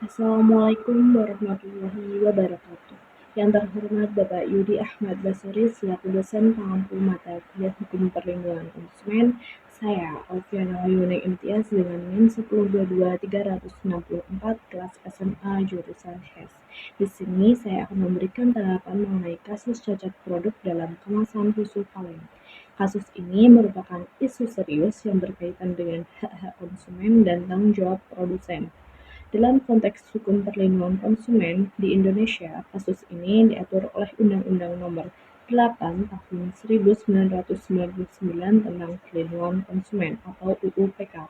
Assalamualaikum warahmatullahi wabarakatuh. Yang terhormat Bapak Yudi Ahmad Basri selaku dosen pengampu mata kuliah Hukum Perlindungan Konsumen, saya Alfiana Yuning Imtiaz dengan NIM 1022364 kelas SMA jurusan HES. Di sini saya akan memberikan tanggapan mengenai kasus cacat produk dalam kemasan susu kaleng. Kasus ini merupakan isu serius yang berkaitan dengan hak-hak konsumen dan tanggung jawab produsen. Dalam konteks hukum perlindungan konsumen di Indonesia, kasus ini diatur oleh Undang-Undang Nomor 8 Tahun 1999 tentang Perlindungan Konsumen atau UU PK.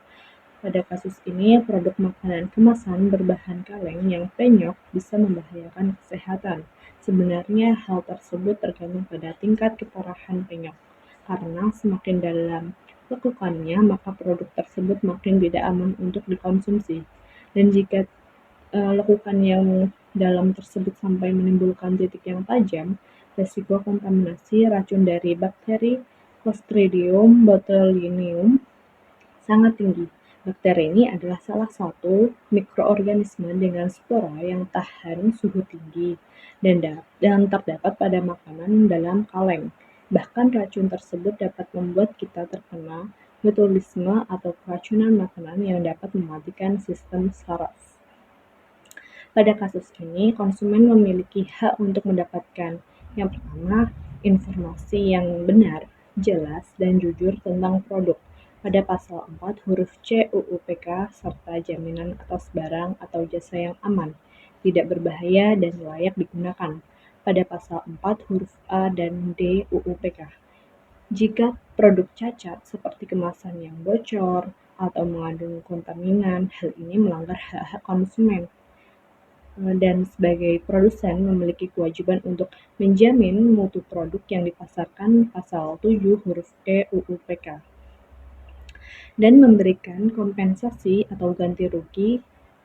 Pada kasus ini, produk makanan kemasan berbahan kaleng yang penyok bisa membahayakan kesehatan. Sebenarnya hal tersebut tergantung pada tingkat keparahan penyok, karena semakin dalam lekukannya, maka produk tersebut makin tidak aman untuk dikonsumsi. Dan jika lekukan yang dalam tersebut sampai menimbulkan titik yang tajam, resiko kontaminasi racun dari bakteri Clostridium botulinum sangat tinggi. Bakteri ini adalah salah satu mikroorganisme dengan spora yang tahan suhu tinggi dan terdapat pada makanan dalam kaleng. Bahkan racun tersebut dapat membuat kita terkena botulisme atau keracunan makanan yang dapat mematikan sistem saraf. Pada kasus ini, konsumen memiliki hak untuk mendapatkan yang pertama, informasi yang benar, jelas, dan jujur tentang produk. Pada pasal 4 huruf C UU PK serta jaminan atas barang atau jasa yang aman, tidak berbahaya dan layak digunakan. Pada pasal 4 huruf A dan D UU PK. Jika produk cacat seperti kemasan yang bocor atau mengandung kontaminan, hal ini melanggar hak-hak konsumen. Dan sebagai produsen memiliki kewajiban untuk menjamin mutu produk yang dipasarkan pasal 7 huruf E UU PK dan memberikan kompensasi atau ganti rugi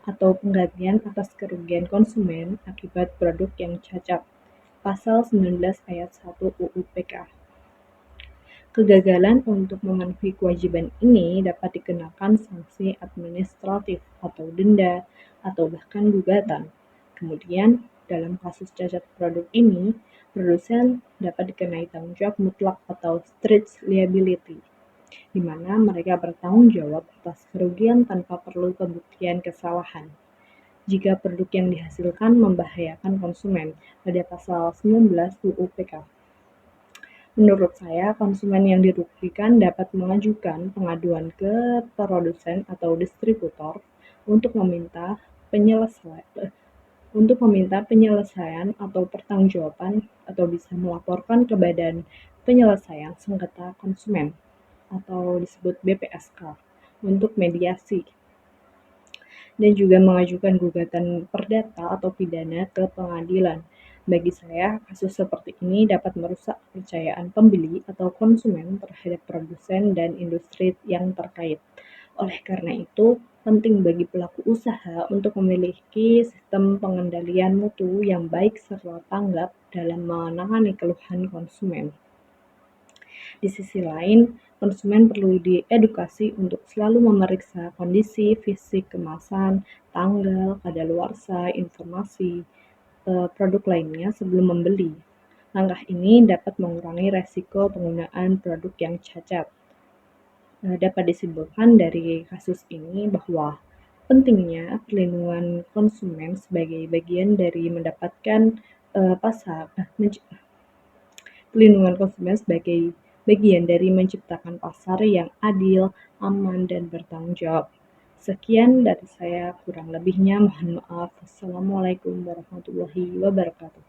atau penggantian atas kerugian konsumen akibat produk yang cacat pasal 19 ayat 1 UU PK. Kegagalan untuk memenuhi kewajiban ini dapat dikenakan sanksi administratif atau denda atau bahkan gugatan. Kemudian, dalam kasus cacat produk ini, produsen dapat dikenai tanggung jawab mutlak atau strict liability, di mana mereka bertanggung jawab atas kerugian tanpa perlu pembuktian kesalahan. Jika produk yang dihasilkan membahayakan konsumen pada pasal 19 UU PK. Menurut saya, konsumen yang dirugikan dapat mengajukan pengaduan ke produsen atau distributor untuk meminta penyelesaian atau pertanggungjawaban atau bisa melaporkan ke Badan Penyelesaian Sengketa Konsumen atau disebut BPSK untuk mediasi dan juga mengajukan gugatan perdata atau pidana ke pengadilan. Bagi saya, kasus seperti ini dapat merusak kepercayaan pembeli atau konsumen terhadap produsen dan industri yang terkait. Oleh karena itu, penting bagi pelaku usaha untuk memiliki sistem pengendalian mutu yang baik serta tanggap dalam menangani keluhan konsumen. Di sisi lain, konsumen perlu diedukasi untuk selalu memeriksa kondisi fisik kemasan, tanggal, kadaluarsa, informasi produk lainnya sebelum membeli. Langkah ini dapat mengurangi resiko penggunaan produk yang cacat. Dapat disimpulkan dari kasus ini bahwa pentingnya perlindungan konsumen sebagai bagian dari mendapatkan perlindungan konsumen sebagai bagian dari menciptakan pasar yang adil, aman, dan bertanggung jawab. Sekian dari saya, kurang lebihnya mohon maaf. Wassalamualaikum warahmatullahi wabarakatuh.